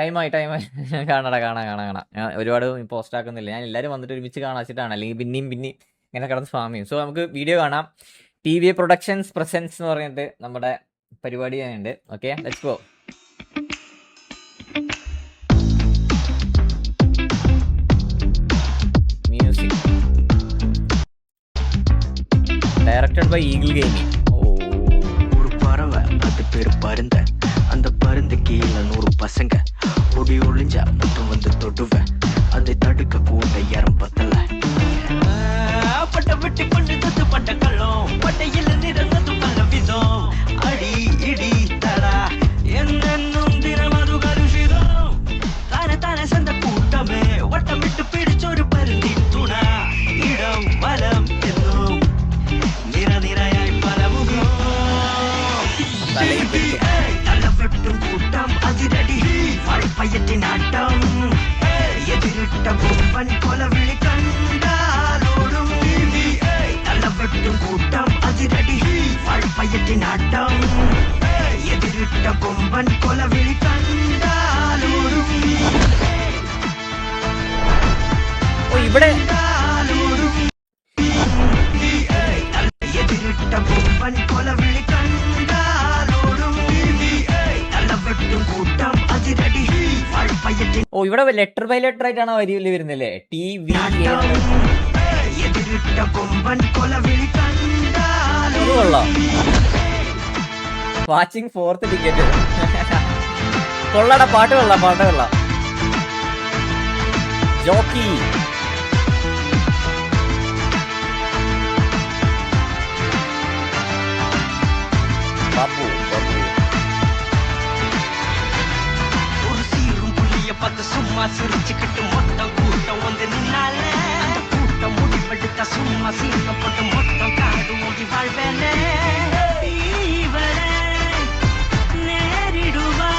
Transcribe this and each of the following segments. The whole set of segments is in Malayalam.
ടൈമായി കാണാടാ കാണാം. ഞാൻ ഒരുപാട് പോസ്റ്റ് ആക്കുന്നില്ല. ഞാൻ എല്ലാവരും വന്നിട്ട് ഒരുമിച്ച് കാണാച്ചിട്ടാണ്, അല്ലെങ്കിൽ പിന്നെയും ഇങ്ങനെ കിടന്ന് സ്പാം ചെയ്യും. സോ നമുക്ക് വീഡിയോ കാണാം. TVA പ്രൊഡക്ഷൻസ് പ്രസൻസ് എന്ന് പറഞ്ഞിട്ട് നമ്മുടെ പരിപാടി ഉണ്ട്. Okay, let's go. Music directed by Eagle Gaming. ஒரு பறவை அது பேரு பருந்த, அந்த பருந்து கீழே 100 பசங்க ஒடி ஒளிஞ்சா மட்டும் வந்து தொடுவேன், அதை தடுக்க கூட யாரும் பத்தல. பட்ட வெட்டி பண்ணி தத்து பட்ட கள்ளம், பட்டையில் நிறந்தது பல விதம், அடி இடி தடா என்னும் தினமது கருஷிதம், தானே சந்த கூட்டமே வட்டமிட்டு பிடிச்சொரு பருந்தி துணா, இடம் வலம் என்னும் നിരനിരയായി പലമുഖം, തലവെട്ടും കൂട്ടം അതിരടി വാൾപ്പയറ്റിനാട്ടം, എതിരിട്ട കൊമ്പൻ കൊലവിളി കണ്ടാലോടും, തലവെട്ടും കൂട്ടം അതിരടി വാൾപ്പയറ്റിനാട്ടം, എതിരിട്ട കൊമ്പൻ കൊലവിളി കണ്ടാലോടും. ഇവിടെ ഇവിടെ ലെറ്റർ ബൈ ലെറ്റർ ആയിട്ടാണ് വരിയിൽ വരുന്നല്ലേ. TVA watching 4th ticket. കൊള്ളാടാ, പാട്ട് കൊള്ളാം. ജോക്കി ബാബു ஒரு சீரும் புள்ளிய பார்த்து சும்மா சிரிச்சுக்கிட்டு மொத்தம் கூட்டம் வந்து நின்னாலே, அந்த கூட்டம் முடிவெடுத்த சும்மா சீர்க்கப்பட்டு மொத்தம் காடு மூடி வாழ்வேனே, இவரே நேரிடுவா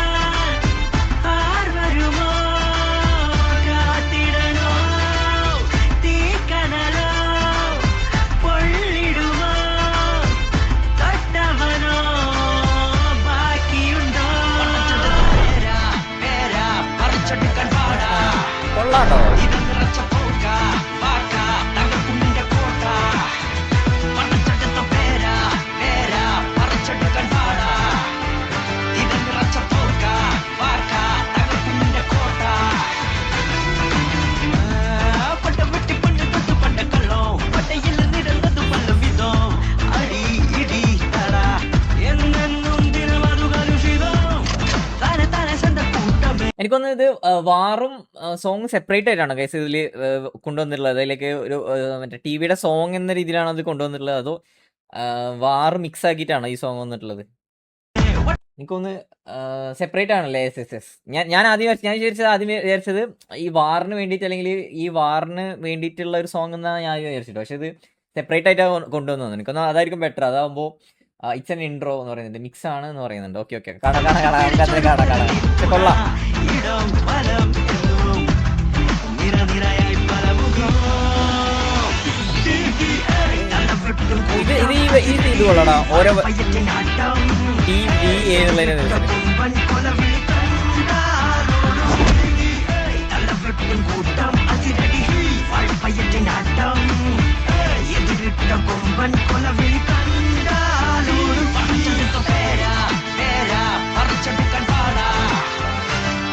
ஆர் வருமோ காத்திடனோ, தீக்கனலோ பொள்ளிடுவோ தட்டவனோ ബാക്കിയുണ്ടോ, പേരാ പറിച്ചെടുക്കാൻ പാടാ, കൊള്ളാട്ടോ. ഇത് നിറച്ച പോക്ക വാക്ക തകർക്കുന്നിന്റെ കോട്ട, പറിച്ചെടുത്ത പേരാ പറിച്ചെടുക്കാൻ പാടാ, ഇത് നിറച്ച പോക്ക വാക്ക തകർക്കുന്നിന്റെ കോട്ട, പട്ട വെട്ടി പണ്ട് തൊട്ട് പണ്ട കള്ളം, പട്ടയിൽ നിരന്നത് പല വിധം, അടി ഇടി തട എന്നും ദിനമതു കലുഷിതം, താനെ സന്ത കൂട്ടമേ. എനിക്കൊന്ന് ഇത് വാറും സോങ് സെപ്പറേറ്റ് ആയിട്ടാണ് ഗൈസ് ഇതിൽ കൊണ്ടുവന്നിട്ടുള്ളത്. അതിലേക്ക് ഒരു മറ്റേ TVയുടെ സോങ് എന്ന രീതിയിലാണ് അത് കൊണ്ടുവന്നിട്ടുള്ളത്, അതോ വാർ മിക്സ് ആക്കിയിട്ടാണ് ഈ സോങ് വന്നിട്ടുള്ളത്? എനിക്കൊന്ന് സെപ്പറേറ്റ് ആണല്ലേ. yes. ഞാൻ വിചാരിച്ചത് ഈ വാറിന് വേണ്ടിയിട്ട്, അല്ലെങ്കിൽ ഈ വാറിന് വേണ്ടിയിട്ടുള്ള ഒരു സോങ് എന്നാണ് ഞാൻ വിചാരിച്ചിട്ട്. പക്ഷെ ഇത് സെപ്പറേറ്റ് ആയിട്ടാണ് കൊണ്ടുവന്നത്. എനിക്കൊന്ന് അതായിരിക്കും ബെറ്റർ. അതാകുമ്പോൾ ഇറ്റ്സ് എൻ ഇൻട്രോ എന്ന് പറയുന്നുണ്ട്, മിക്സ് ആണ് എന്ന് പറയുന്നുണ്ട്. ഓക്കെ കാണാം. കൊള്ളാം. ഇടം വലം എന്നും നിരനിരയായി പലമുഖം, ഇത് കൊള്ളടാ. ഓരോ പയ്യറ്റിനാട്ടം TVA എന്നുള്ളതിനെ കൊമ്പൻ കൊലവിളി കണ്ടാലോടും, തലവെട്ടും കൂട്ടം അതിരടി വാൾപ്പയറ്റിനാട്ടം, എതിരിട്ട കൊമ്പൻ കൊലവിളി കണ്ടാലോടും, പറിച്ചെടുത്ത പേരാ പറിച്ചെടുക്കാൻ പാടാ,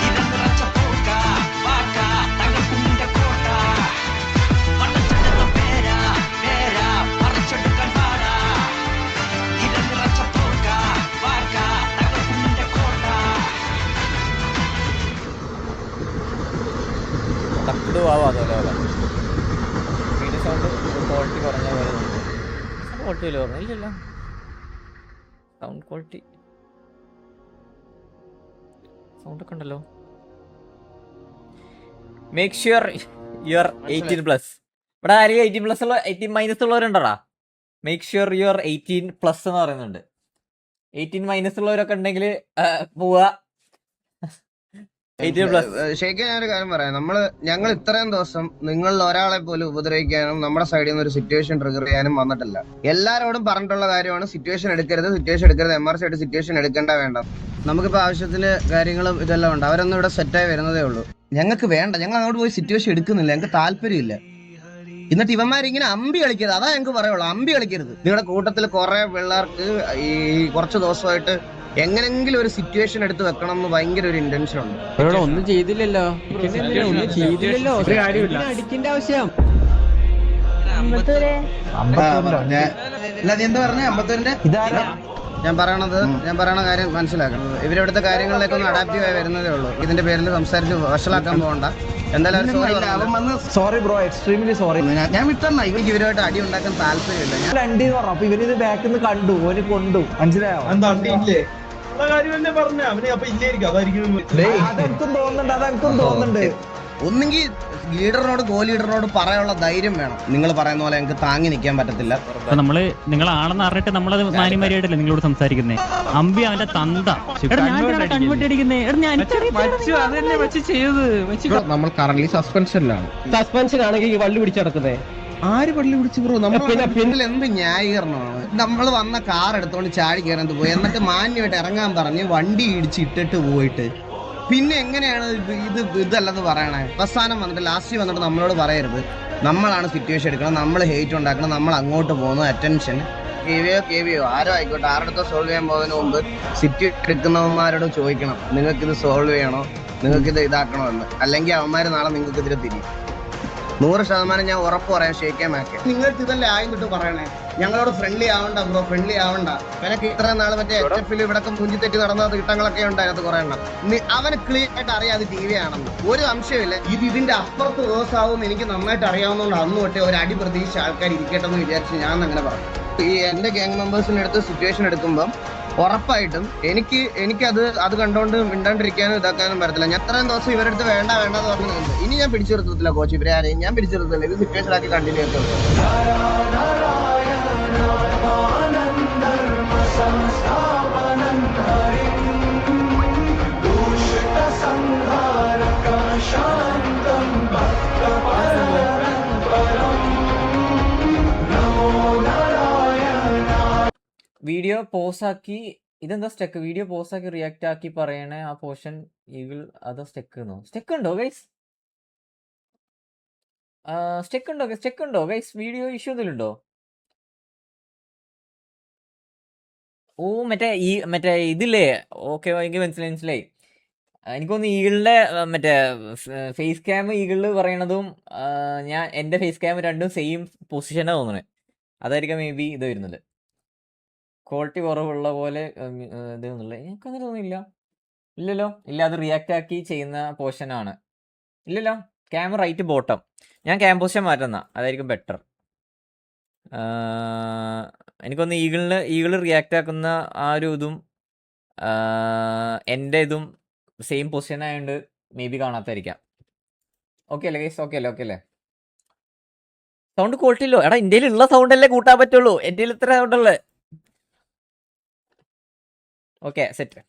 ഇത് നിറച്ച പോക്ക വാക്ക തകർക്കുന്നിന്റെ കോട്ട, പറിച്ചെടുത്ത പേരാ പറിച്ചെടുക്കാൻ പാടാ, ഇത് നിറച്ച പോക്ക വാക്ക തകർക്കുന്നിന്റെ കോട്ട. തക്കിട് അതുപോലെ വീഡിയോ സൗണ്ട് ക്വാളിറ്റി കുറഞ്ഞ പോലെ ക്വാളിറ്റി വല്ല പറഞ്ഞില്ലല്ലോ. സൗണ്ട് ക്വാളിറ്റി സൗണ്ടൊക്കെ ഉണ്ടല്ലോ. Make sure your 18+. ഇവിടെ ആരെയും 18+ ഉള്ളവരുണ്ടോടാ? മേക്ക് ഷുവർ യുവർ 18+ എന്ന് പറയുന്നുണ്ട്. 18- ഉള്ളവരൊക്കെ ഉണ്ടെങ്കിൽ പോവുക. ശരിക്കും ഞാനൊരു കാര്യം പറയാം. ഞങ്ങൾ ഇത്രയും ദിവസം നിങ്ങളിൽ ഒരാളെ പോലും ഉപദ്രവിക്കാനും നമ്മുടെ സൈഡിൽ നിന്ന് ഒരു സിറ്റുവേഷൻ ട്രിഗർ ചെയ്യാനും വന്നിട്ടില്ല. എല്ലാരോടും പറഞ്ഞിട്ടുള്ള കാര്യമാണ് സിറ്റുവേഷൻ എടുക്കരുത്, MRC ആയിട്ട് സിറ്റുവേഷൻ എടുക്കേണ്ട വേണ്ട. നമുക്കിപ്പോ ആവശ്യത്തിന് കാര്യങ്ങളും ഇതെല്ലാം ഉണ്ട്. അവരൊന്നും ഇവിടെ സെറ്റായി വരുന്നതേ ഉള്ളൂ. ഞങ്ങൾക്ക് വേണ്ട, ഞങ്ങൾ അങ്ങോട്ട് പോയി സിറ്റുവേഷൻ എടുക്കുന്നില്ല, ഞങ്ങൾക്ക് താല്പര്യമില്ല. എന്നിട്ട് ഇവന്മാരിങ്ങനെ അമ്പി കളിക്കരുത്, അതാ ഞങ്ങൾക്ക് പറയുള്ളൂ. അമ്പി കളിക്കരുത്. നിങ്ങളുടെ കൂട്ടത്തിൽ കുറെ പിള്ളേർക്ക് ഈ കുറച്ച് ദിവസമായിട്ട് എങ്ങനെങ്കിലും ഒരു സിറ്റുവേഷൻ എടുത്ത് വെക്കണം എന്ന് ഭയങ്കര ഒരു ഇന്റൻഷൻ ഉണ്ട്. ഒന്നും ചെയ്തില്ലല്ലോ, അടിക്കേണ്ട ആവശ്യം. ഞാൻ പറയണ കാര്യം മനസ്സിലാക്കണം. ഇവരിവിടുത്തെ കാര്യങ്ങളിലേക്കൊന്ന് അഡാപ്റ്റീവ് ആയി വരുന്നതേ ഉള്ളൂ. ഇതിന്റെ പേരിൽ സംസാരിച്ച് വഷളാക്കാൻ പോകണ്ട. എന്തായാലും സോറി ബ്രോ, എക്സ്ട്രീംലി സോറി. ഞാൻ വിട്ടന്ന ഇവർക്ക് ഇവരുമായിട്ട് അടി ഉണ്ടാക്കാൻ താല്പര്യമില്ല. ഞാൻ രണ്ടീ പറഞ്ഞു. അപ്പൊ ഇവരിത് ബാക്കിൽ നിന്ന് കണ്ടു, ഓന് കൊണ്ടു, മനസ്സിലായോ? അതെനിക്കും തോന്നുന്നുണ്ട്. ഒന്നെങ്കിൽ ലീഡറിനോട് ലീഡറിനോട് പറയാനുള്ള ധൈര്യം വേണം. നിങ്ങൾ പറയുന്ന പോലെ എനിക്ക് താങ്ങി നിൽക്കാൻ പറ്റത്തില്ല. നിങ്ങളാണെന്ന് അറിഞ്ഞിട്ട് നമ്മളത് മാന്യമാരിയായിട്ടല്ലേ നിങ്ങളോട് സംസാരിക്കുന്നേ. അമ്പി അവന്റെ തന്ത നമ്മൾ കറന്റ് സസ്പെൻഷനിലാണ്. സസ്പെൻഷൻ ആണെങ്കിൽ വള്ളി പിടിച്ചടക്കുന്നേ. ആര് പള്ളി പിടിച്ചു ബ്രോ? നമ്മൾ എന്ത് ന്യായീകരണമാണ്? നമ്മൾ വന്ന കാർ എടുത്തോണ്ട് ചാടി കയറാൻ പോയി, എന്നിട്ട് മാന്യമായിട്ട് ഇറങ്ങാൻ പറഞ്ഞ് വണ്ടി ഇടിച്ച് ഇട്ടിട്ട് പോയിട്ട് പിന്നെ എങ്ങനെയാണ് ഇതല്ലെന്ന് പറയണേ? അവസാനം വന്നിട്ട് ലാസ്റ്റ് വന്നിട്ട് നമ്മളോട് പറയരുത് നമ്മളാണ് സിറ്റുവേഷൻ എടുക്കണം, നമ്മൾ ഹേറ്റ് ഉണ്ടാക്കണം, നമ്മൾ അങ്ങോട്ട് പോകുന്നു, അറ്റൻഷൻ കേവിയോ ആരോ ആയിക്കോട്ടെ, ആരുടെ സോൾവ് ചെയ്യാൻ പോകുന്നതിന് മുമ്പ് സിറ്റുവേഷൻ എടുക്കുന്നവന്മാരോട് ചോദിക്കണം, നിങ്ങൾക്കിത് സോൾവ് ചെയ്യണോ, നിങ്ങൾക്കിത് ഇതാക്കണോ എന്ന്. അല്ലെങ്കിൽ അവന്മാർ നാളെ നിങ്ങൾക്ക് ഇതിൽ തിരിയും. 100% ഞാൻ ഉറപ്പ് പറയാം. ഷേക്കാൻ മാക്കെ നിങ്ങൾക്ക് ഇതല്ലേ ആയിട്ട് പറയണേ, ഞങ്ങളോട് ഫ്രണ്ട്ലി ആവണ്ട ബ്രോ, ഫ്രണ്ട്ലി ആവണ്ട. എനിക്ക് ഇത്ര നാൾ മറ്റേ HF ഇവിടൊക്കെ മുഞ്ചി തെറ്റി നടന്ന കിട്ടങ്ങളൊക്കെ ഉണ്ട്, അതിനകത്ത് കുറെ എണ്ണം. അവന് ക്ലിയർ ആയിട്ട് അറിയാം അത് TV ആണെന്ന്, ഒരു സംശയമില്ല. ഇതിന്റെ അപ്പുറത്ത് ദിവസമാവും എനിക്ക് നന്നായിട്ട് അറിയാവുന്നതുകൊണ്ട് അന്ന് തൊട്ടേ ഒരു അടി പ്രതീക്ഷിച്ച ആൾക്കാർ ഇരിക്കട്ടെ എന്ന് വിചാരിച്ച് ഞാൻ അങ്ങനെ പറഞ്ഞു. ഈ എന്റെ ഗ്യാങ് മെമ്പേഴ്സിന്റെ അടുത്ത് സിറ്റുവേഷൻ എടുക്കുമ്പോൾ ഉറപ്പായിട്ടും അത് കണ്ടോണ്ട് മിണ്ടാണ്ടിരിക്കാനും ഇതാക്കാനും പറ്റത്തില്ല. ഞാൻ അത്രയും ദിവസം ഇവരുടെ അടുത്ത് വേണ്ടെന്ന് പറഞ്ഞിട്ടുണ്ട്. ഇനി ഞാൻ പിടിച്ചു നിർത്തത്തില്ല കോച്ച്, ഇവരെ ആരെയും ഞാൻ പിടിച്ചു നിർത്തില്ല. ഇത് സിറ്റുവേഷൻ ആക്കി കണ്ടിന്യൂ ചെയ്തോളൂ. വീഡിയോ പോസാക്കി ഇതെന്താ സ്റ്റെക്ക്? വീഡിയോ പോസാക്കി റിയാക്ട് ആക്കി പറയണേ ആ പോർഷൻ ഈവിൾ അതോ സ്റ്റെക്ക് ഉണ്ടോ ഗൈസ്? സ്റ്റെക്ക് ഉണ്ടോ ഗൈസ്? വീഡിയോ ഇഷ്യൂ എന്തെങ്കിലും ഉണ്ടോ? ഓ മറ്റേ ഇതില്ലേ? ഓക്കെ, എനിക്ക് മനസ്സിലായി. എനിക്കൊന്ന് ഈഗിളിന്റെ മറ്റേ ഫേസ് ക്യാം ഈഗിളിൽ പറയണതും എന്റെ ഫേസ് ക്യാം രണ്ടും സെയിം പൊസിഷനാ തോന്നണേ. അതായിരിക്കാം മേ ബി ഇത് വരുന്നത്. ക്വാളിറ്റി കുറവുള്ള പോലെ ഇതെന്നുള്ളത് എനിക്കങ്ങനെ തോന്നുന്നില്ല. ഇല്ലല്ലോ, ഇല്ല, അത് റിയാക്ട് ആക്കി ചെയ്യുന്ന പോർഷനാണ്. ഇല്ലല്ലോ, ക്യാം റൈറ്റ് ബോട്ടം. ഞാൻ ക്യാം പൊസിഷൻ മാറ്റുന്ന അതായിരിക്കും ബെറ്റർ. എനിക്കൊന്ന് ഈഗിൾ റിയാക്ട് ആക്കുന്ന ആ ഒരു ഇതും എൻ്റെ ഇതും സെയിം പൊസിഷൻ ആയതുകൊണ്ട് മേ ബി കാണാത്തായിരിക്കാം. ഓക്കെ അല്ലേ ഗൈസ്? ഓക്കെ അല്ലേ? സൗണ്ട് ക്വാളിറ്റി ഇല്ലോ? എടാ, എൻ്റെ ഉള്ള സൗണ്ട് അല്ലേ കൂട്ടാൻ പറ്റുള്ളൂ. എൻ്റെ ഇത്ര സൗണ്ടല്ലേ? Okay, set.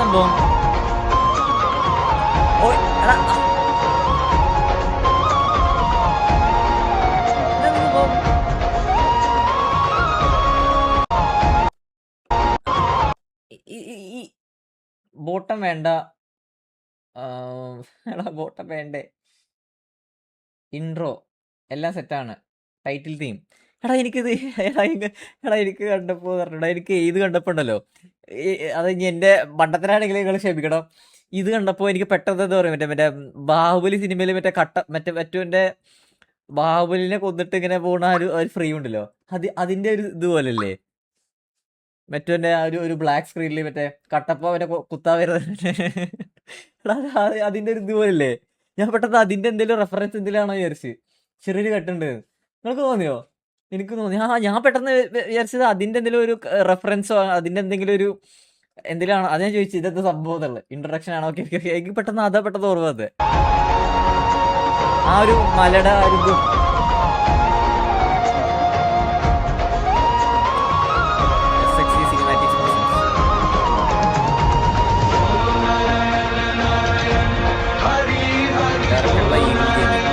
സംഭവം ബോട്ടം വേണ്ട. എടാ, ബോട്ടം വേണ്ടേ? ഇൻട്രോ എല്ലാം സെറ്റാണ്. ടൈറ്റിൽ തീം എനിക്ക് കണ്ടപ്പോൾ പറഞ്ഞടാ, എനിക്ക് ഇത് കണ്ടപ്പോൾ ഉണ്ടല്ലോ, അത് ഇനി എൻ്റെ മണ്ടത്തിനാണെങ്കിൽ നിങ്ങൾ ക്ഷമിക്കണം. ഇത് കണ്ടപ്പോൾ എനിക്ക് പെട്ടെന്ന് എന്താ പറയുക, മറ്റേ ബാഹുബലി സിനിമയിൽ മറ്റേ ബാഹുബലിനെ കൊന്നിട്ട് ഇങ്ങനെ പോണ ഒരു ഫ്രെയിം ഉണ്ടല്ലോ, അതിൻ്റെ ഒരു ഇതുപോലല്ലേ മറ്റേ ഒരു ബ്ലാക്ക് സ്ക്രീനിൽ മറ്റേ കട്ടപ്പ കുത്താ വരുന്നത് അതിൻ്റെ ഒരു ഇതുപോലല്ലേ. ഞാൻ പെട്ടെന്ന് അതിൻ്റെ എന്തെങ്കിലും റെഫറൻസ് എന്തെങ്കിലാണോ വിചാരിച്ച് ചെറിയൊരു കട്ടുണ്ട്. നിങ്ങൾക്ക് തോന്നിയോ? എനിക്ക് തോന്നി. ഞാൻ പെട്ടെന്ന് വിചാരിച്ചത് അതിൻ്റെ എന്തെങ്കിലും ഒരു റെഫറൻസോ അതിൻ്റെ എന്തെങ്കിലും ഒരു എന്തിലാണ് അത് ഞാൻ ചോദിച്ചു, ഇതെന്താ സംഭവം എന്നുള്ളത്. ഇൻട്രൊഡക്ഷൻ ആണോ? എനിക്ക് പെട്ടെന്ന് ഓർമ്മ അത് ആ ഒരു മലയുടെ ആ ഒരു ഇതും. SXC Cinematics presents. Directed by Eagle Gaming.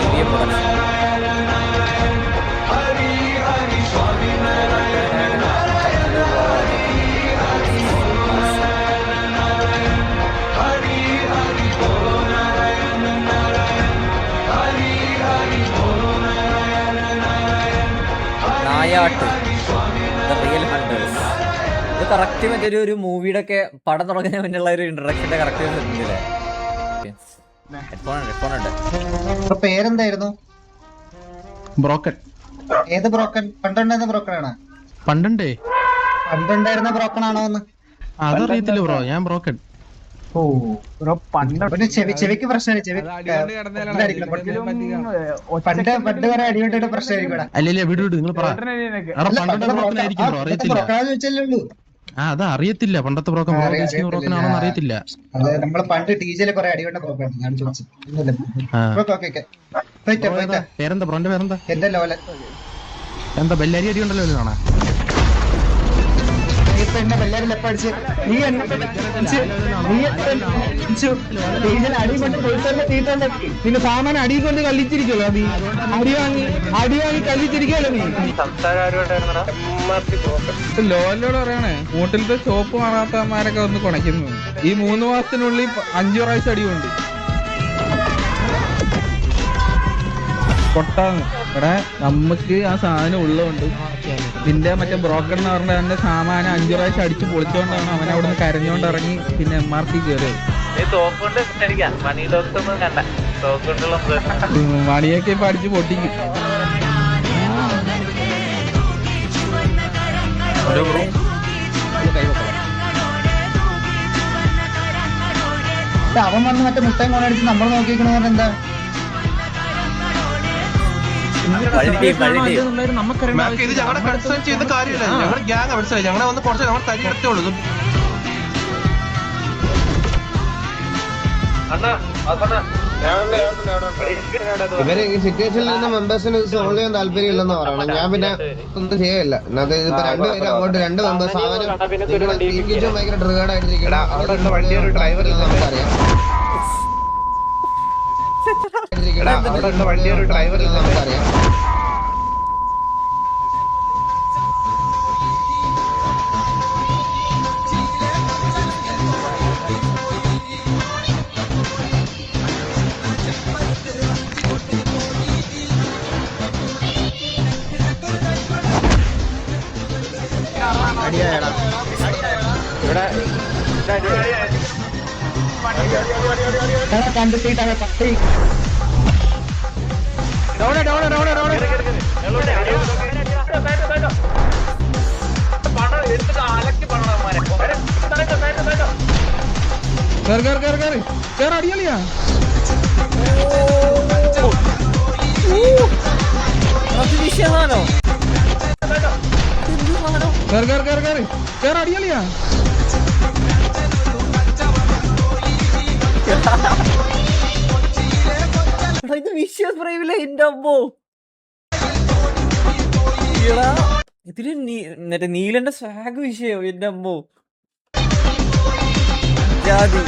TVA Production. Nayattu the real hunters. ഇത് കറക്റ്റ് മറ്റേ ഒരു മൂവിയുടെ ഒക്കെ പടം തുടങ്ങുന്നതിന് മുന്നുള്ള ഒരു ഇൻട്രഡക്ഷന്റെ കറക്റ്റ് കിട്ടില്ലേ? ഹെഡ്ഫോൺ ഉണ്ട്. പേരെന്തായിരുന്നു? ബ്രോക്കൺ. ഏത് ബ്രോക്കൺ? പണ്ടുണ്ടായിരുന്ന ബ്രോക്കൺ ആണോ? പണ്ടുണ്ടായിരുന്ന ബ്രോക്കൺ ആണോ എന്ന് അതറിയത്തില്ല ബ്രോ, ഞാൻ ബ്രോക്കൺ. ഓ ബ്രോ പണ്ട് ചെവിക്ക് പ്രശ്നമില്ല. ചെവി പണ്ട് വരെ അടികൊണ്ടിട്ട് പ്രശ്നമായിരിക്കും. അല്ലല്ലേ വിടു നിങ്ങൾ പറ. പണ്ടുണ്ടായിരിക്കും ബ്രോ, അറിയത്തില്ല. ചോദിച്ചല്ലേ ഉള്ളൂ. അത് അറിയത്തില്ല, പണ്ടത്തെ ബ്രോക്കൺ ബ്രോക്കൺ ആണോന്ന് അറിയത്തില്ല. അതെ നമ്മള് പണ്ട് ടീച്ചറിൽ കുറെ അടികൊണ്ട ബ്രോക്കൺ ഞാൻ ചോദിച്ചത്. പേരെന്താ ബ്രോന്റെ പേരെന്താ? എന്റെ ലോല എന്താ ബെല്ലാരി അടി ഉണ്ടല്ലോ കാണാ. എന്നെ എല്ലാരും അടിച്ച് നീ പിന്നെ സാമാനം അടി കൊണ്ട് കല്ലിച്ചിരിക്കല്ലോ നീ. അടി വാങ്ങി കല്ലിച്ചിരിക്കല്ലോ നീ. ലോലോട് പറയണേ മൂട്ടിലത്തെ ചോപ്പ് മാറാത്തമാരൊക്കെ ഒന്ന് കുണയ്ക്കുന്നു. ഈ 3 മാസത്തിനുള്ളിൽ 5 പ്രാവശ്യം അടിയുണ്ട്. പൊട്ടാന്ന് ഇവിടെ നമുക്ക് ആ സാധനം ഉള്ളതുകൊണ്ട് നിന്റെ മറ്റേ ബ്രോക്കൺ എന്ന് പറഞ്ഞ തന്നെ സാമാനം 5 പ്രാവശ്യം അടിച്ച് പൊളിച്ചോണ്ടാണ് അവൻ അവിടുന്ന് കരഞ്ഞോണ്ട് ഇറങ്ങി പിന്നെ MRP കയറിയത്. മണിയൊക്കെ ഇപ്പൊ അടിച്ച് പൊട്ടിക്കും. അവൻ വന്ന് മറ്റേ മുട്ടയും കൊണ്ടടിച്ച് നമ്മൾ നോക്കിക്കണെന്ന് എന്താ? ഇത് ഞങ്ങളുടെ കൺസേൺ ചെയ്ത കാര്യമില്ല. ഞങ്ങൾ ഗ്യാങ് മനസ്സിലായി. ഞങ്ങളെ വന്ന് കുറച്ച് ഞങ്ങൾ തരിയെടുത്തേ ഉള്ളൂ. ഇവര് ഈ സിറ്റുവേഷനിൽ നിന്ന് മെമ്പേഴ്സിന് സോൾവ് ചെയ്യാൻ താല്പര്യമില്ലെന്ന് പറയണം. ഞാൻ പിന്നെ ഒന്നും ചെയ്യല്ല. അത് ഇപ്പൊ രണ്ടുപേരും അങ്ങോട്ട് 2 മെമ്പേഴ്സ് ഭയങ്കര ട്രിഗേർഡ് ആയിട്ടിരിക്കണം. നമുക്കറിയാം വണ്ടിയൊരു ഡ്രൈവർ നമുക്കറിയാം. കണ്ടിട്ടാണ് പട്ടി അടിയളിയാ. അടിയളിയാ. ഇത് വിശ്വാസ് പ്രൈമിലെ എന്റെ അമ്മോ. ഇതില് മറ്റേ നീലന്റെ സ്വാഗ് വിഷയം എന്റെ അമ്മോ. ജാതി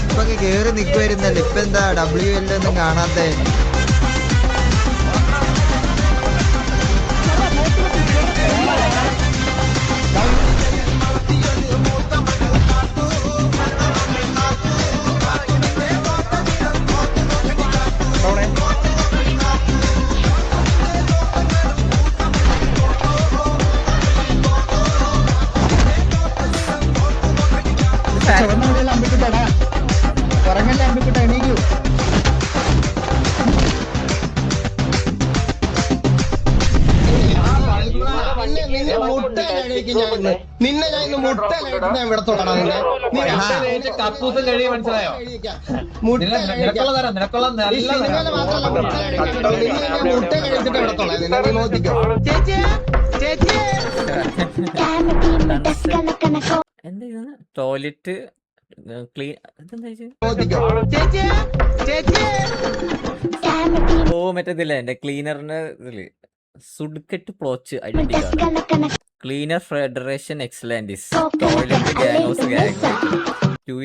ഇപ്പൊ കേറി നിക്കുവായിരുന്നല്ലോ. ഇപ്പൊ എന്താ WL ഒന്നും കാണാത്തെ? അമ്പിക്കിട്ടാ പറഞ്ഞല്ലേ അമ്പിക്കിട്ട എണീക്കൂ. പിന്നെ നിന്നെ മുട്ട കഴിക്കും ഞാൻ ഇന്ന്. നിന്നെ ഞാൻ ഇന്ന് മുട്ട കഴിച്ചിട്ട് ഞാൻ ഇവിടെ തൊടണം നിന്നെ. കക്കൂസം കഴിയും മനസ്സിലായോ? മുട്ട കഴിക്കാം. ഈ സിനിമയില് മാത്രമല്ല മുട്ട കഴിച്ചിട്ടുള്ളൂ. നിന്നെ ഞാൻ മുട്ട കഴിച്ചിട്ട് ഇവിടെ തൊടാം നിന്നെ. നീ നോക്കിക്കോ. എന്താ ഇത്? ടോയ്ലറ്റ് ക്ലീൻ ഇതെന്താ ഇത്? നോക്കിക്കോ. ഓ മറ്റേതില്ല എന്റെ ക്ലീനറിന്റെ ഇതില് സുഡ്കെട്ട് പ്ലോച്ച് ഐഡന്റിറ്റി ക്ലീനർ ഫെഡറേഷൻ എക്സലൻറ്റിസ് toilet gang house gang 2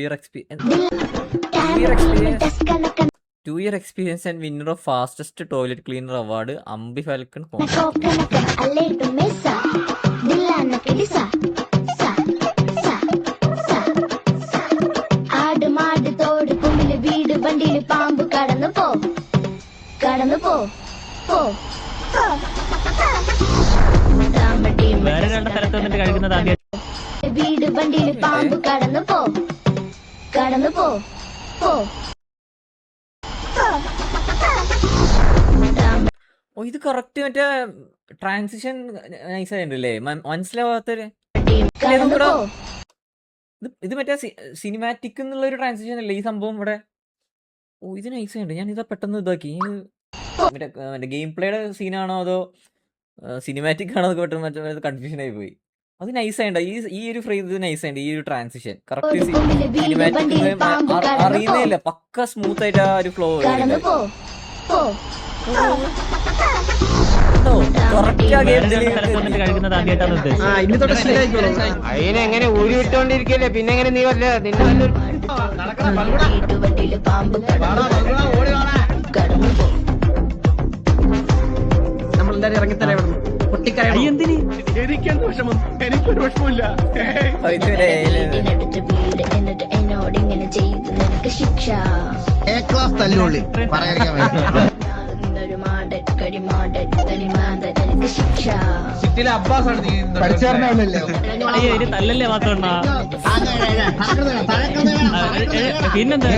year experience and winner of fastest toilet cleaner award Ambi falcon വീട് വണ്ടിയിൽ പാമ്പ് കടന്നു പോ വേറെ രണ്ട് സ്ഥലത്ത് വന്നിട്ട് കഴിക്കുന്നത് ആദ്യം വീട് വണ്ടിയിൽ പാമ്പ് കടന്നു പോ ഓ ഇത് കറക്റ്റ് മറ്റേ ട്രാൻസിഷൻ നൈസ് ആയിട്ടുണ്ടല്ലേ മനസ്സിലാവാത്തൊരു ഇത് മറ്റേ സിനിമാറ്റിക് എന്നുള്ള ഒരു ട്രാൻസിഷൻ അല്ലേ ഈ സംഭവം ഇവിടെ? ഓ ഇത് നൈസ് ആയിട്ട് ഞാൻ ഇതാ പെട്ടെന്ന് ഇതാക്കി മറ്റേ ഗെയിം പ്ലേയുടെ സീനാണോ അതോ സിനിമാറ്റിക് ആണോ എന്നൊക്കെ പെട്ടെന്ന് മറ്റേ കൺഫ്യൂഷൻ ആയി പോയി. അത് നൈസ് ആയിട്ട് ഈ ഒരു ഫ്രെയിം ഇത് നൈസ് ആയിട്ട് ഈ ഒരു ട്രാൻസിഷൻ കറക്റ്റ് സിനിമാറ്റിക് അറിയുന്നേ ഇല്ല പക്ക സ്മൂത്ത് ആയിട്ട് ആ ഒരു ഫ്ലോ കഴിക്കുന്നത് ആദ്യമായിട്ടാണ് ഉദ്ദേശിച്ചത്. അതിനെങ്ങനെ ഊരി വിട്ടോണ്ടിരിക്കല്ലേ പിന്നെ എങ്ങനെ നീ വല്ല നിന്നെ നമ്മളെല്ലാരും ഇറങ്ങിത്തരാം ഇവിടെ പൊട്ടിക്കരയെന്തിന് എനിക്കെന്ത് വിഷമം? എനിക്കൊരു വിഷമമില്ല. എ ക്ലാസ് തല്ലുള്ളി പറയാതിരിക്കാൻ വയ്യ. സിറ്റിയിലെ അബ്ബാസാണ് നീ പഠിച്ചേർന്നല്ലേ തല്ലല്ലേ മാത്രം പിന്നെന്താ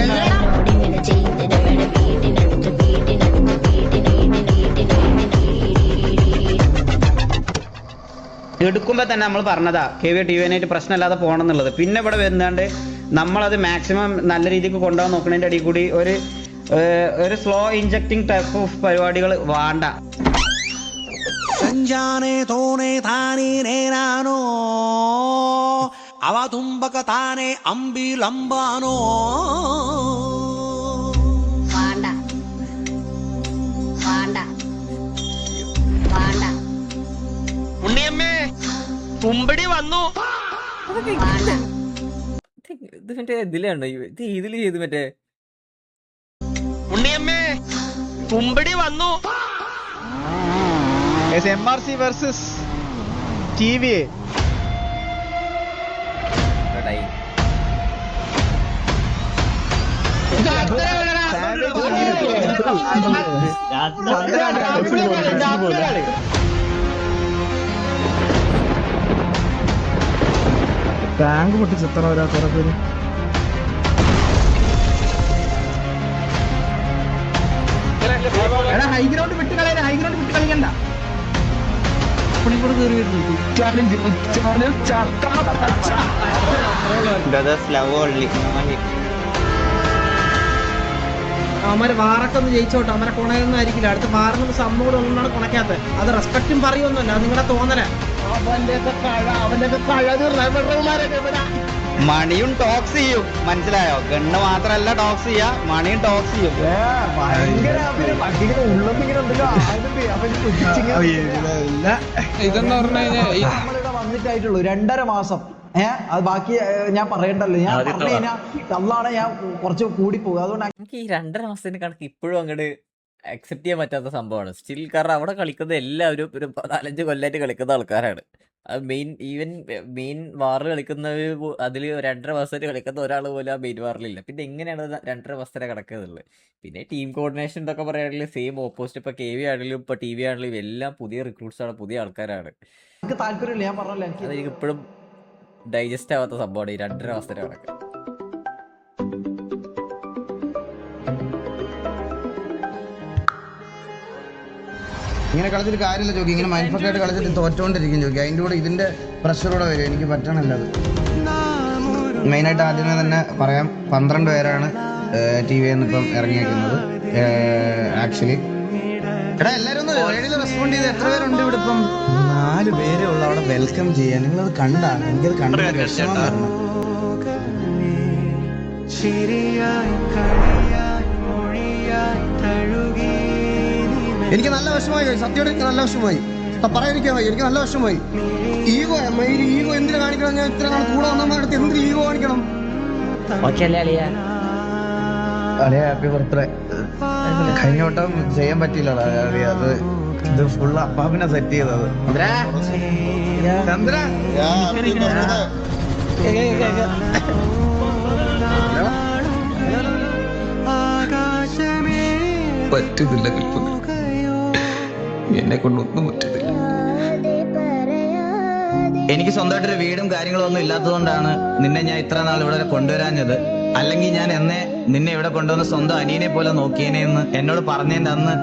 എടുക്കുമ്പോൾ തന്നെ നമ്മൾ പറഞ്ഞതാ KV TV പ്രശ്നമില്ലാതെ പോകണം എന്നുള്ളത്. പിന്നെ ഇവിടെ വരുന്നാണ്ട് നമ്മളത് മാക്സിമം നല്ല രീതിക്ക് കൊണ്ടുപോകാൻ നോക്കുന്നതിൻ്റെ ഇടയിൽ കൂടി ഒരു സ്ലോ ഇൻജക്റ്റിംഗ് ടൈപ്പ് ഓഫ് പരിപാടികൾ വേണ്ട. ഉണ്ണിയമ്മേ കുമ്പടി വന്നു. ഇത് മറ്റേ ഇതിലാണോ ഇത് ഇതില് ചെയ്ത് മറ്റേ ഉണ്ണിയമ്മേ കുമ്പടി വന്നു. MRC versus TVA. ടാങ്ക് പൊട്ടിച്ചെത്തണ ഒരാ കുറെ പേര്. ഹൈഗ്രൗണ്ട് വിട്ട് കളയണ്ട, ഹൈഗ്രൗണ്ട് വിട്ട് കളിക്കണ്ട. അവന്മാര് വാറൊക്കെ ഒന്ന് ജയിച്ചോട്ടെ. അവന്മാരെ കൊണയൊന്നും ആയിരിക്കില്ല. അടുത്ത് വാറുന്ന സംഭവം കൂടെ ഒന്നാണ് കൊണക്കാത്തത്. അത് റെസ്പെക്റ്റും പറയുമൊന്നുമല്ല, അത് നിങ്ങളുടെ തോന്നല. മണിയും ടോക്സ് ചെയ്യും, മനസ്സിലായോ? ഗണ്ണ് മാത്രല്ല ടോക്സ് ചെയ്യാ, മണിയും ടോക്സ് ചെയ്യും. ഇതെന്ന് പറഞ്ഞു കഴിഞ്ഞാൽ വന്നിട്ടായിട്ടുള്ളൂ 2.5 മാസം. അത് ബാക്കി ഞാൻ പറയണ്ടല്ലോ. ഞാൻ പറഞ്ഞു കഴിഞ്ഞാൽ അതാണ് ഞാൻ കുറച്ച് കൂടിപ്പോകും. അതുകൊണ്ട് എനിക്ക് ഈ 2.5 മാസത്തിന്റെ കണക്ക് ഇപ്പോഴും അങ്ങോട്ട് അക്സെപ്റ്റ് ചെയ്യാൻ പറ്റാത്ത സംഭവമാണ് സ്റ്റിൽ. കാരണം അവിടെ കളിക്കുന്ന എല്ലാവരും ഒരു 4-5 കൊല്ലമായിട്ട് കളിക്കുന്ന ആൾക്കാരാണ്. അത് മെയിൻ വാറിൽ കളിക്കുന്നവർ അതിൽ 2.5 മാസമായിട്ട് കളിക്കുന്ന ഒരാൾ പോലും ആ മെയിൻ വാറിലില്ല. പിന്നെ എങ്ങനെയാണ് 2.5 മാസത്തെ കണക്കുന്നുള്ളത്? പിന്നെ ടീം കോർഡിനേഷൻ എന്നൊക്കെ പറയുകയാണെങ്കിൽ സെയിം ഓപ്പോസിറ്റ്. ഇപ്പൊ KV ആണെങ്കിലും ഇപ്പൊ TV ആണെങ്കിലും എല്ലാം പുതിയ റിക്രൂട്ട്സ് ആണ്, പുതിയ ആൾക്കാരാണ്. എനിക്ക് താല്പര്യമില്ല. ഞാൻ പറഞ്ഞല്ലോ, അതെനിക്ക് ഇപ്പോഴും ഡൈജസ്റ്റ് ആവാത്ത സംഭവമാണ് ഈ 2.5 മാസത്തെ കണക്ക്. ഇങ്ങനെ കളിച്ചിട്ട് കാര്യമില്ല ചോദിക്കും, ഇങ്ങനെ മൈൻഡ്ഫക്കായിട്ട് കളിച്ചിട്ട് തോറ്റോണ്ടിരിക്കും ചോദിക്കും. അതിൻ്റെ കൂടെ ഇതിൻ്റെ പ്രഷറൂടെ വരും. എനിക്ക് പറ്റണല്ലോ അത്. മെയിനായിട്ട് ആദ്യമേ തന്നെ പറയാം, 12 പേരാണ് TV ഇപ്പം ഇറങ്ങിയേക്കുന്നത്. ആക്ച്വലി എടാ എല്ലാവരും ഒന്ന് റേഡിയോയിൽ റെസ്പോണ്ട് ചെയ്ത് എത്ര പേരുണ്ട് ഇവിടെ ഇപ്പം? 4 പേരേ ഉള്ളു അവിടെ വെൽക്കം ചെയ്യാൻ. നിങ്ങളത് കണ്ടാണ്, എനിക്കത് കണ്ട വിഷമം തരണം. എനിക്ക് നല്ല വിഷമമായി, സത്യമായിട്ട് എനിക്ക് നല്ല വിഷമമായി. പറയാതിരിക്കാൻ വയ്യ, എനിക്ക് നല്ല വിഷമമായി. ഈഗോ ഈഗോ എന്തിനു കാണിക്കണം? ഞാൻ ഇത്ര നാൾ കൂടെ വന്നടുത്ത് എന്തിനു ഈഗോ കാണിക്കണം? Happy birthday. കഴിഞ്ഞ വട്ടം ചെയ്യാൻ പറ്റില്ല, അത് ഇത് ഫുള്ള് അപ്പാപ്പിനെ സെറ്റ് ചെയ്തത്. ചന്ദ്ര പറ്റുന്നില്ല, എന്നെ കൊണ്ടൊന്നും പറ്റുന്നില്ല. എനിക്ക് സ്വന്തമായിട്ടൊരു വീടും കാര്യങ്ങളും ഒന്നും ഇല്ലാത്തതുകൊണ്ടാണ് നിന്നെ ഞാൻ ഇത്ര നാൾ ഇവിടെ കൊണ്ടുവരാഞ്ഞത്. അല്ലെങ്കിൽ ഞാൻ നിന്നെ ഇവിടെ കൊണ്ടുവന്ന് സ്വന്തം അനിയനെ പോലെ നോക്കിയേനെ എന്ന് എന്നോട് പറഞ്ഞതിന്റെ അന്ന്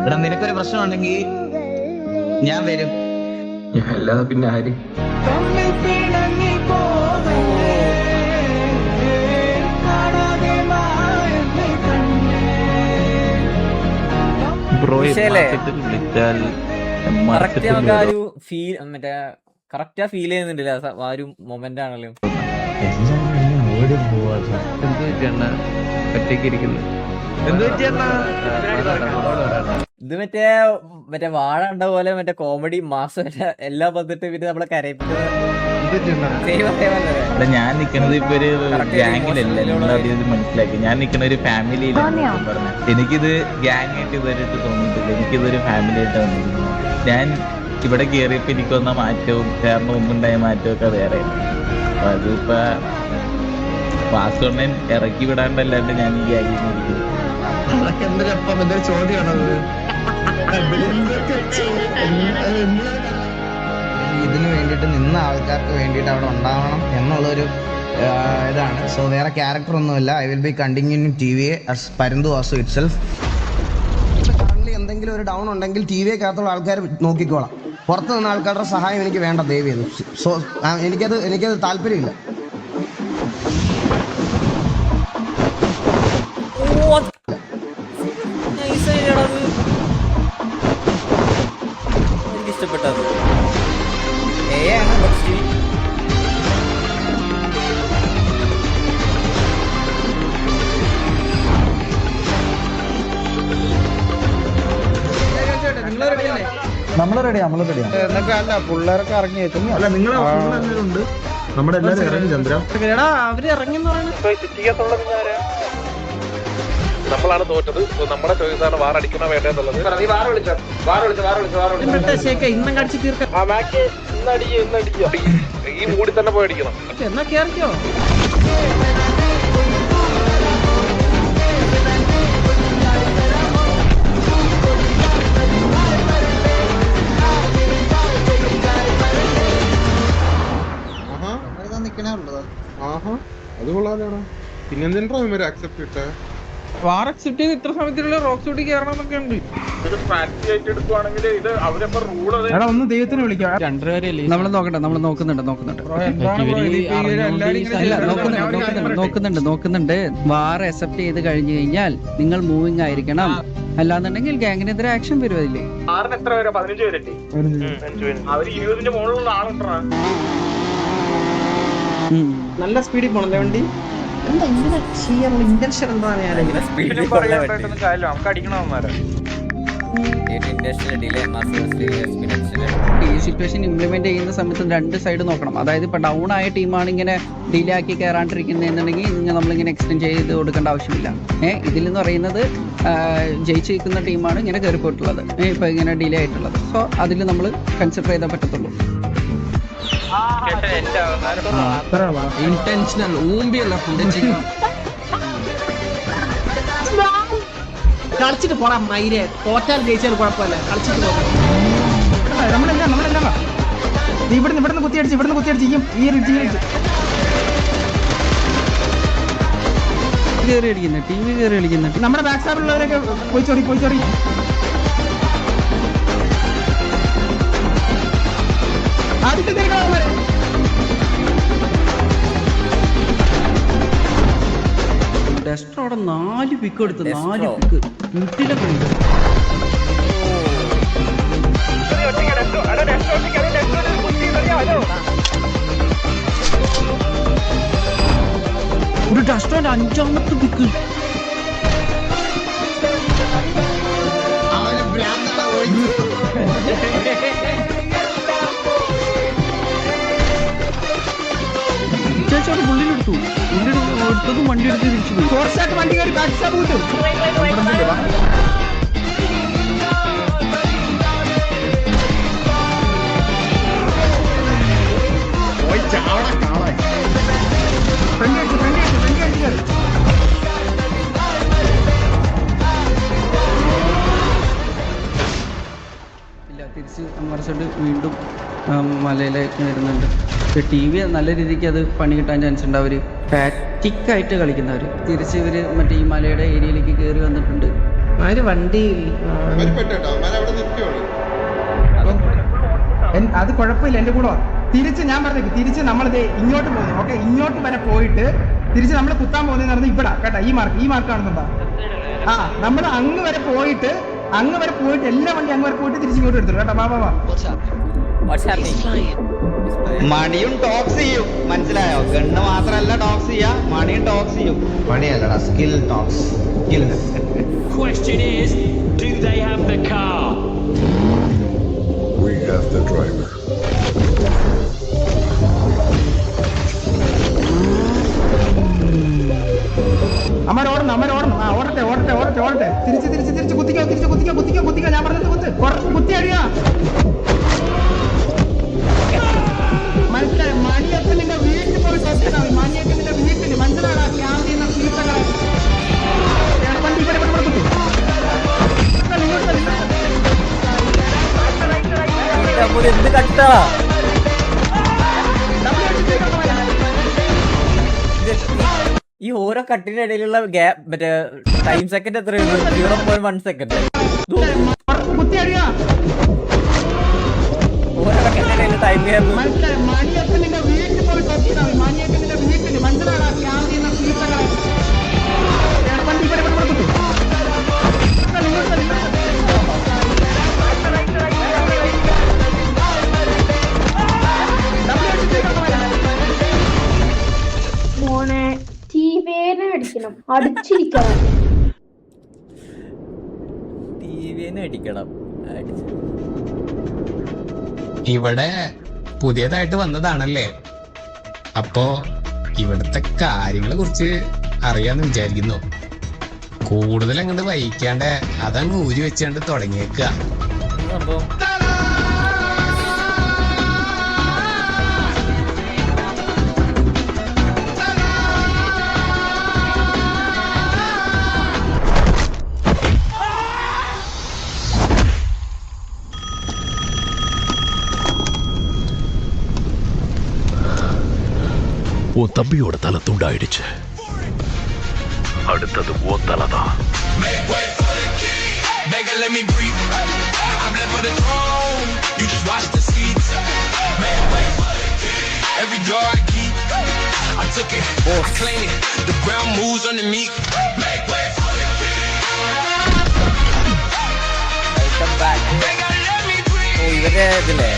ഇവിടെ നിനക്കൊരു പ്രശ്നം ഉണ്ടെങ്കിൽ ഞാൻ വരും. അല്ലാതെ പിന്നെ ആര്? കറക്റ്റാ ഫീൽ ചെയ്യുന്നുണ്ടല്ലേ ആ ഒരു മൊമെന്റ് ആണല്ലോ. ഇത് മറ്റേ വാഴ ഉണ്ട പോലെ മറ്റേ കോമഡി മാസം എല്ലാ പതിട്ട് പിന്നെ നമ്മളെ കരയിപ്പിക്കുന്നത്. ഞാൻ നിക്കണത് ഇപ്പൊ ഒരു ഗ്യാങ്ങിലല്ല, നിങ്ങളത് മനസ്സിലാക്കി. ഞാൻ നിക്കണ ഒരു ഫാമിലിയിലാണ്. എനിക്കിത് ഗ്യാങ് ആയിട്ട് ഇതുവരെയായിട്ട് തോന്നിയിട്ടില്ല, എനിക്കിതൊരു ഫാമിലി ആയിട്ട് വന്നിരിക്കുന്നു. ഞാൻ ഇവിടെ കയറിയപ്പോ എനിക്ക് വന്ന മാറ്റവും കാരണം മുമ്പുണ്ടായ മാറ്റവും ഒക്കെ വേറെയാണ്. അപ്പൊ അതിപ്പോ വാസുണ്ണൻ ഇറക്കി വിടാണ്ടല്ലാണ്ട് ഞാൻ ഈ ഗ്യാങ്ങിൽ ഇതിന് വേണ്ടിയിട്ട് നിന്ന ആൾക്കാർക്ക് വേണ്ടിയിട്ട് അവിടെ ഉണ്ടാവണം എന്നുള്ളൊരു ഇതാണ്. സോ വേറെ ക്യാരക്ടർ ഒന്നുമില്ല. I will be continuing TV as പരന്തു വാസു ഇറ്റ് സെൽഫ്. കറന്റ് എന്തെങ്കിലും ഒരു ഡൗൺ ഉണ്ടെങ്കിൽ TVക്കകത്തുള്ള ആൾക്കാർ നോക്കിക്കോളാം. പുറത്ത് നിന്ന ആൾക്കാരുടെ സഹായം എനിക്ക് വേണ്ട, ദയവ് ചെയ്തു. സോ എനിക്കത് താല്പര്യമില്ല. ഇഷ്ടപ്പെട്ടത് നമ്മള് റെഡിയാ. അല്ല പിള്ളേരൊക്കെ ഇറങ്ങി അല്ല നിങ്ങൾ ഉണ്ട്, നമ്മുടെ എല്ലാവരും ഇറങ്ങി. ചന്ദ്ര അവര് ഇറങ്ങിയെന്ന് പറയുന്നത് നമ്മളാണ് തോറ്റത്. നമ്മുടെ ചോയ്സാണ് വാർ അടിക്കണോ വേണ്ടെന്നുള്ളത്. ഇന്നും കടിച്ച് തീർക്കാം. ഈ മൂടി തന്നെ പോയി അടിക്കണം. എന്നാ കേറിക്കോ. അത് കൊള്ളാലോ. പിന്നെന്തിനാ ഇവര് അക്സെപ്റ്റ് ഇട്ടേ? വാർ അക്സെപ്റ്റ് ചെയ്ത് ഇത്ര സമയത്തിലുള്ള റോക്ക് ഷൂട്ടി കയറണം എന്നൊക്കെ ഉണ്ട്. ഒന്ന് ദൈവത്തിനെ വിളിക്കാം. നമ്മൾ നോക്കുന്നുണ്ട്. വാർ അക്സെപ്റ്റ് ചെയ്ത് കഴിഞ്ഞു കഴിഞ്ഞാൽ നിങ്ങൾ മൂവിങ് ആയിരിക്കണം, അല്ലാന്നുണ്ടെങ്കിൽ ഗ്യാങ്ങിനെതിരെ ആക്ഷൻ വരുമല്ലേ. എത്ര പേരാ? 15 പേരല്ലേ? അവര് 20ന്റെ മുകളിലുള്ള ആളുണ്ടാ. നല്ല സ്പീഡിൽ പോണല്ലേ വണ്ടി? ഇന്റൻഷൻ എന്താണ്? ഈ സിറ്റുവേഷൻ ഇംപ്ലിമെന്റ് ചെയ്യുന്ന സമയത്ത് 2 സൈഡ് നോക്കണം. അതായത് ഇപ്പൊ ഡൗൺ ആയ ടീമാണ് ഇങ്ങനെ ഡിലേ ആക്കി കയറാണ്ടിരിക്കുന്നതെന്നുണ്ടെങ്കിൽ നമ്മളിങ്ങനെ എക്സ്റ്റെൻഡ് ചെയ്ത് കൊടുക്കേണ്ട ആവശ്യമില്ല. ഇതിൽ എന്ന് പറയുന്നത് ജയിച്ചിരിക്കുന്ന ടീമാണ് ഇങ്ങനെ കയറി പോയിട്ടുള്ളത്, ഇപ്പൊ ഇങ്ങനെ ഡിലേ ആയിട്ടുള്ളത്. സോ അതിൽ നമ്മൾ കൺസിഡർ ചെയ്താൽ പറ്റത്തുള്ളൂ. ഇന്റൻഷനൽ ഊമ്പിയല്ല കളിച്ചിട്ട് പോടാ മൈരെ. തോറ്റാൽ ജയിച്ചാൽ കുഴപ്പമില്ല, കളിച്ചിട്ട് പോകാം. നമ്മളെല്ലാം ഇവിടുന്ന് കുത്തിയടിച്ച് ഈ കയറി അടിക്കുന്നത്, TV കയറി അടിക്കുന്നത്. നമ്മുടെ ബാക്ക് സൈഡിലുള്ളവരൊക്കെ പോയി ചോറി ഡെസ്ട്രോ അവിടെ 4 പിക്ക് എടുത്തു, 4 പിക്ക് വീട്ടിലെ കളി. ഒരു ഡെസ്ട്രോന്റെ 5ാമത്തെ പിക്ക്. ചേച്ചോട് പുള്ളിലെടുത്തു, എടുത്തതും വണ്ടി എടുത്ത് തിരിച്ചു പോയി. വണ്ടി കയറി ഇല്ല, തിരിച്ച് മറിച്ചിട്ട് വീണ്ടും മലയിലേക്ക് വരുന്നുണ്ട്. ടി വി നല്ല രീതിക്ക് അത് പണി കിട്ടാൻ ചാൻസ് ഉണ്ട്. അവർ പ്രാക്ടിക്കായിട്ട് കളിക്കുന്നവർ തിരിച്ച് ഇവർ മറ്റേ ഈ മലയുടെ ഏരിയയിലേക്ക് കയറി വന്നിട്ടുണ്ട്. അവര് വണ്ടി അത് കുഴപ്പമില്ല, എന്റെ കൂടെ തിരിച്ച് ഞാൻ പറഞ്ഞേക്ക്, തിരിച്ച് നമ്മൾ ഇങ്ങോട്ട് പോകുന്നു. ഓക്കെ, ഇങ്ങോട്ട് വരെ പോയിട്ട് തിരിച്ച് നമ്മൾ കുത്താൻ പോകുന്നതെന്ന് പറഞ്ഞാൽ ഇവിടെ കേട്ടാ, ഈ മാർക്ക് കാണുന്നുണ്ടോ? ആ, നമ്മൾ അങ്ങ് വരെ പോയിട്ട് എല്ലാ വണ്ടി അങ്ങ് വരെ പോയിട്ട് തിരിച്ച് ഇങ്ങോട്ട് എടുത്തു കേട്ടോ. വാ മണിയും ടോക്സ് ചെയ്യും, മനസ്സിലായോ? ഗണ്ണ് മാത്രല്ല ടോക്സ് ചെയ്യാ, മണിയും ടോക്സ് ചെയ്യും. മണിയല്ലടാ, skill talks. Question is, do they have the car? We have the driver. അമരോടണം. ഓടട്ടെ. തിരിച്ച് കുത്തിക്കോ. ഞാൻ പറഞ്ഞത് കുത്തി അടിയാ. മനസ്സിലായി? മണിയൊക്കെ നിന്റെ വീട്ടിൽ പോയി തൊട്ടാ മതി. മണിയൊക്കെ നിന്റെ വീട്ടിൽ മനസ്സിലാടാ. ക്യാമറ സീറ്റകളെ എന്ത് കട്ടാ ഈ ഓരോ കട്ടിന്റെ ഇടയിലുള്ള ഗ്യാപ്പ്, മറ്റേ ടൈം സെക്കൻഡ് എത്രയുള്ളൂ? 0.1 സെക്കൻഡ്. ഓരോ കട്ടിന്റെ ഇടയിൽ ടൈം ഗ്യാപ്പ്. മണിയൊക്കെ നിന്റെ വീട്ടിൽ പോയി തൊട്ടാ മതി. മണിയൊക്കെ നിന്റെ വീട്ടിൽ മനസ്സിലാടാ. ക്യാമറ സീറ്റകളെ മോനെ അടിക്കണം, അടിച്ചിരിക്കണം. അടിക്കണം. ഇവിടെ പുതിയതായിട്ട് വന്നതാണല്ലേ, അപ്പോ ഇവിടുത്തെ കാര്യങ്ങളെ കുറിച്ച് അറിയാന്ന് വിചാരിക്കുന്നു. കൂടുതൽ അങ്ങോട്ട് വഹിക്കാണ്ട് അതങ്ങ് ഊരി വെച്ചാണ്ട് തുടങ്ങിയേക്കുക. உன் தம்பியோட தலை துண்டாயிடுச்சு, அடுத்தது உன் தலைதான். ഇവരെ ഇതില്ലേ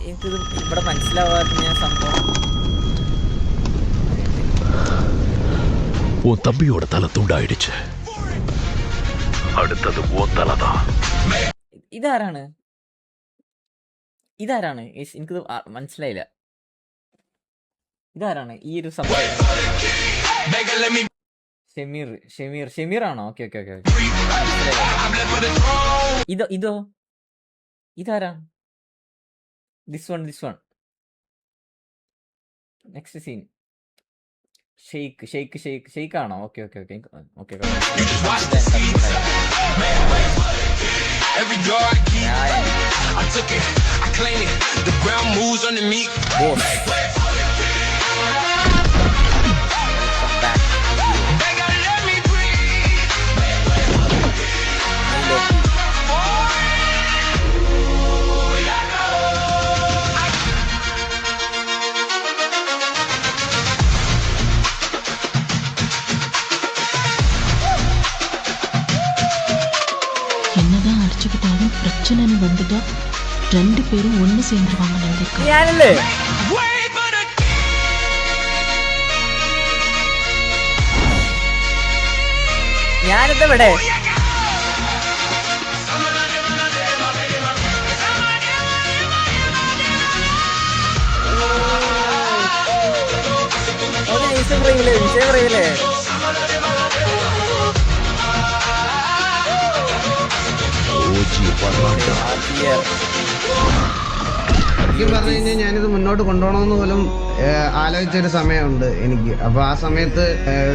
എനിക്കിത് ഇവിടെ മനസ്സിലാവാത്ത സംഭവം. உன் தம்பியோட தலை துண்டாயிடுச்சு, அடுத்தது உன் தலைதான். ഇതാരാണ്? എനിക്കിത് മനസ്സിലായില്ല. ഇതാരാണ് ഈ ഒരു സംഭവം? ഷമീർ ആണോ? ഓക്കെ. ഇതോ ഇതാരാ? This one. നെക്സ്റ്റ് സീൻ ഷെയ്ക്ക് ആണോ? ഓക്കെ. பிரச்சனைன்னு வந்துட்டா 2 பேரும் ஒண்ணு சேர்ந்துருவாங்க நந்திக்கா. ഞാനല്ലേ ഞാനെന്താ ഇവിടെ വിഷയം പറയില്ലേ ശരിക്കും പറഞ്ഞു കഴിഞ്ഞാൽ ഞാനിത് മുന്നോട്ട് കൊണ്ടുപോകണമെന്ന് പോലും ആലോചിച്ചൊരു സമയമുണ്ട് എനിക്ക്. അപ്പൊ ആ സമയത്ത്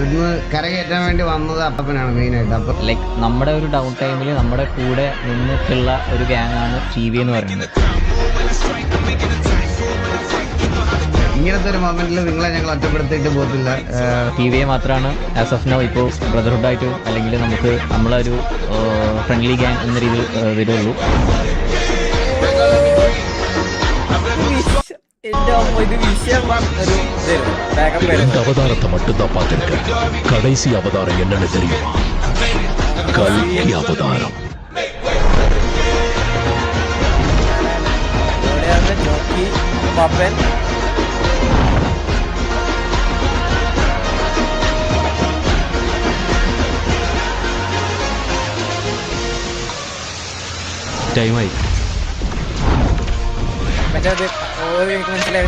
ഇന്ന് കരകയറ്റാൻ വേണ്ടി വന്നത് അപ്പനാണ് മെയിനായിട്ട്. അപ്പൊ ലൈക്ക് നമ്മുടെ ഒരു ഡൗൺ ടൈമിൽ നമ്മുടെ കൂടെ നിന്നിട്ടുള്ള ഒരു ഗ്യാങ് ആണ് TV എന്ന് പറയുന്നത്. ഇങ്ങനത്തെ ഒരു മൊമെന്റിൽ നിങ്ങളെ ഞങ്ങൾ ഒറ്റപ്പെടുത്തിയിട്ട് പോകത്തില്ല. TV മാത്രമാണ് ആസ് ഓഫ് നോ ഇപ്പോൾ ബ്രദർഹുഡ് ആയിട്ട് അല്ലെങ്കിൽ നമുക്ക് നമ്മളൊരു ഫ്രണ്ട്ലി ഗ്യാങ് എന്ന രീതിയിൽ വരുള്ളൂ. இந்த அவதாரத்தை மட்டும்தான் பார்த்திருக்கேன். கடைசி அவதாரம் என்னன்னு தெரியுமா? கல்கி அவதாரம். ടൈമായി മനസ്സിലായി.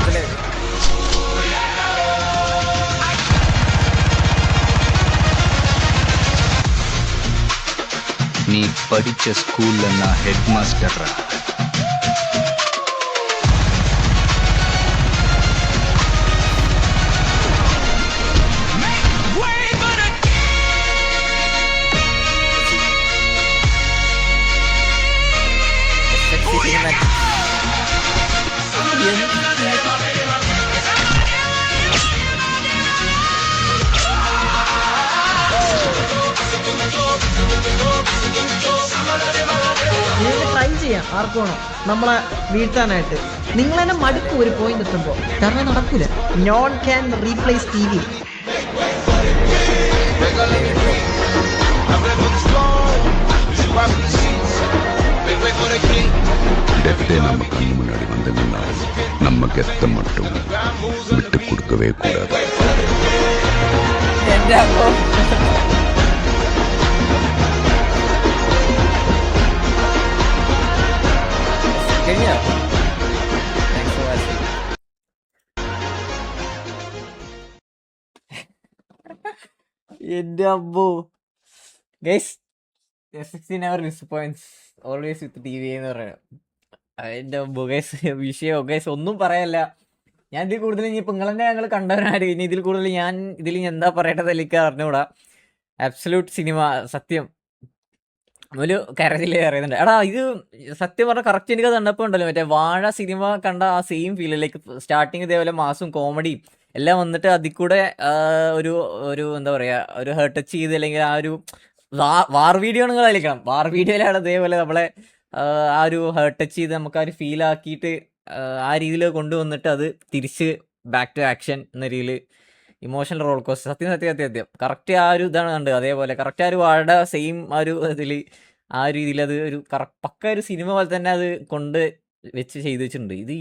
நீ படிச்ச ஸ்கூல்ல நான் ஹெட் மாஸ்டர்ரா. നിങ്ങൾക്ക് ട്രൈ ചെയ്യാം ആർക്കും വേണം നമ്മളെ വീഴ്ത്താനായിട്ട്. നിങ്ങൾ തന്നെ മടുക്കും ഒരു പോയിന്റ് എത്തുമ്പോൾ, കാരണം നടക്കൂല. Non can replace TV. டெத்தே நம்ம கண்ணு முன்னாடி வந்து நின்னாலும் நம்ம கெத்த மட்டும் விட்டு கொடுக்கவே கூடாது. എന്റെ അമ്മോ guys, 16 hour disappoints always with TV എന്ന് പറയാം. എന്റെ അമ്മോ ഗൈസ്, വിഷയോ ഗൈസ് ഒന്നും പറയല്ല. ഞാൻ ഇതിൽ കൂടുതൽ ഇനി ഇപ്പം നിങ്ങളെന്നെ ഞങ്ങൾ കണ്ടവരാണ്. ഇനി ഇതിൽ കൂടുതൽ ഞാൻ ഇതിൽ എന്താ പറയേണ്ടത് എനിക്ക് അറിഞ്ഞൂടാ. അബ്സല്യൂട്ട് സിനിമ സത്യം ഒരു കരച്ചിലേ അറിയുന്നുണ്ട്. എടാ ഇത് സത്യം പറഞ്ഞാൽ കറക്റ്റ് എനിക്ക് കണ്ടപ്പോൾ ഉണ്ടല്ലോ മറ്റേ വാഴ സിനിമ കണ്ട ആ സെയിം ഫീലിലേക്ക് സ്റ്റാർട്ടിങ് ഇതേപോലെ മാസും കോമഡിയും എല്ലാം വന്നിട്ട് അതിൽ കൂടെ ഒരു ഒരു എന്താ പറയുക ഒരു ഹേർട്ട് ടച്ച് ചെയ്ത് അല്ലെങ്കിൽ ആ ഒരു വാർ വീഡിയോ നിങ്ങൾ കളിക്കണം. വാർ വീഡിയോയിലാണ് ഇതേപോലെ നമ്മളെ ആ ഒരു ഹേർട്ട് ടച്ച് ചെയ്ത് നമുക്ക് ആ ഒരു ഫീൽ ആക്കിയിട്ട് ആ രീതിയിൽ കൊണ്ടുവന്നിട്ട് അത് തിരിച്ച് ബാക്ക് ടു ആക്ഷൻ എന്ന രീതിയിൽ ഇമോഷണൽ റോൾ കോസ്റ്റർ. സത്യം കറക്റ്റ് ആ ഒരു ഇതാണ് കണ്ടത്. അതേപോലെ കറക്റ്റ് ആ ഒരു വാഴ സെയിം ആ ഒരു ഇതിൽ ആ ഒരു രീതിയിൽ അത് ഒരു പക്ക ഒരു സിനിമ പോലെ തന്നെ അത് കൊണ്ട് വെച്ച് ചെയ്ത് വെച്ചിട്ടുണ്ട്. ഇത്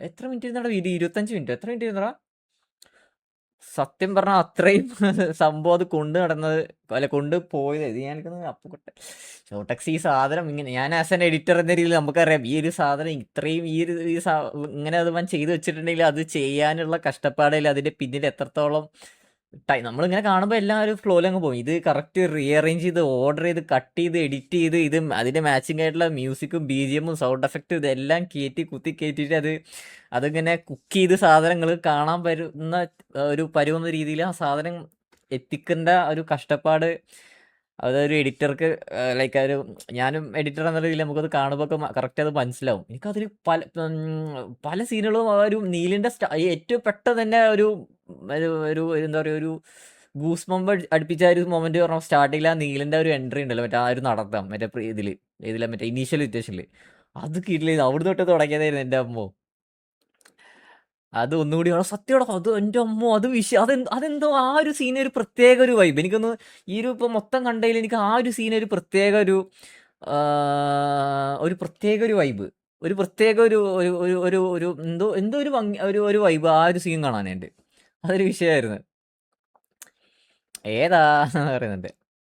എത്ര മിനിറ്റ് ഇരുന്നടാ വീഡിയോ? 25 മിനിറ്റ്. എത്ര മിനിറ്റ് ഇരുന്നടാ? സത്യം പറഞ്ഞാൽ അത്രയും സംഭവം അത് കൊണ്ട് നടന്നത് അല്ല കൊണ്ട് പോയത്. ഇത് ഞാൻ അപ്പുകൊട്ടെ ഷോട്ടക്സ് ഈ സാധനം ഇങ്ങനെ ഞാൻ ആസ് എൻ എഡിറ്റർ എന്ന രീതിയിൽ നമുക്കറിയാം ഈ ഒരു സാധനം ഇത്രയും ഈ ഒരു ഇങ്ങനെ അത് ഞാൻ ചെയ്ത് വെച്ചിട്ടുണ്ടെങ്കിൽ അത് ചെയ്യാനുള്ള കഷ്ടപ്പാടില്ല അതിൻ്റെ പിന്നിൽ എത്രത്തോളം നമ്മളിങ്ങനെ കാണുമ്പോൾ എല്ലാം ഒരു ഫ്ലോയിൽ അങ്ങ് പോകും. ഇത് കറക്റ്റ് റീഅറേഞ്ച് ചെയ്ത് ഓർഡർ ചെയ്ത് കട്ട് ചെയ്ത് എഡിറ്റ് ചെയ്ത് ഇത് അതിൻ്റെ മാച്ചിങ് ആയിട്ടുള്ള മ്യൂസിക്കും BGM സൗണ്ട് എഫക്റ്റും ഇതെല്ലാം കുത്തി കയറ്റിയിട്ട് അതിങ്ങനെ കുക്ക് ചെയ്ത് സാധനങ്ങൾ കാണാൻ പറ്റുന്ന ഒരു പരുവുന്ന രീതിയിൽ ആ സാധനം എത്തിക്കേണ്ട ഒരു കഷ്ടപ്പാട് അതൊരു എഡിറ്റർക്ക് ലൈക്ക് ഒരു ഞാനും എഡിറ്റർ എന്ന രീതിയിൽ നമുക്കത് കാണുമ്പോൾ ഒക്കെ കറക്റ്റ് അത് മനസ്സിലാവും. എനിക്കതിൽ പല സീനുകളും ആ ഒരു നീലിൻ്റെ ഏറ്റവും പെട്ടെന്ന് തന്നെ ഒരു ഒരു എന്താ പറയുക ഒരു ഗൂസ് ബമ്പ് അടുപ്പിച്ച ഒരു മൊമെന്റ് പറഞ്ഞാൽ സ്റ്റാർട്ടിങ്ങിൽ ആ നീലിൻ്റെ ഒരു എൻട്രി ഉണ്ടല്ലോ മറ്റേ ആ ഒരു നടത്താം മറ്റേ ഇതിലെ മറ്റേ ഇനീഷ്യൽ സിറ്റുവേഷനിൽ അത് കിട്ടില്ല. ഇത് അവിടെ തൊട്ട് തുടങ്ങിയതായിരുന്നു എൻ്റെ അമ്മോ. അത് ഒന്നുകൂടി സത്യോടെ അത് എൻ്റെ അമ്മോ അത് അതെന്തോ ആ ഒരു സീൻ ഒരു പ്രത്യേക ഒരു വൈബ് എനിക്കൊന്ന് ഈ ഒരു ഇപ്പം മൊത്തം കണ്ടതിൽ എനിക്ക് ആ ഒരു സീൻ ഒരു പ്രത്യേക ഒരു ഒരു പ്രത്യേക ഒരു വൈബ്, ഒരു പ്രത്യേക ഒരു ഒരു ഒരു ഒരു ഒരു എന്തോ എന്തോ ഒരു ഭംഗി, ഒരു വൈബ് ആ ഒരു സീൻ കാണാനുണ്ട്. അതൊരു വിഷയമായിരുന്നു. ഏതാ പറയുന്നുണ്ട്.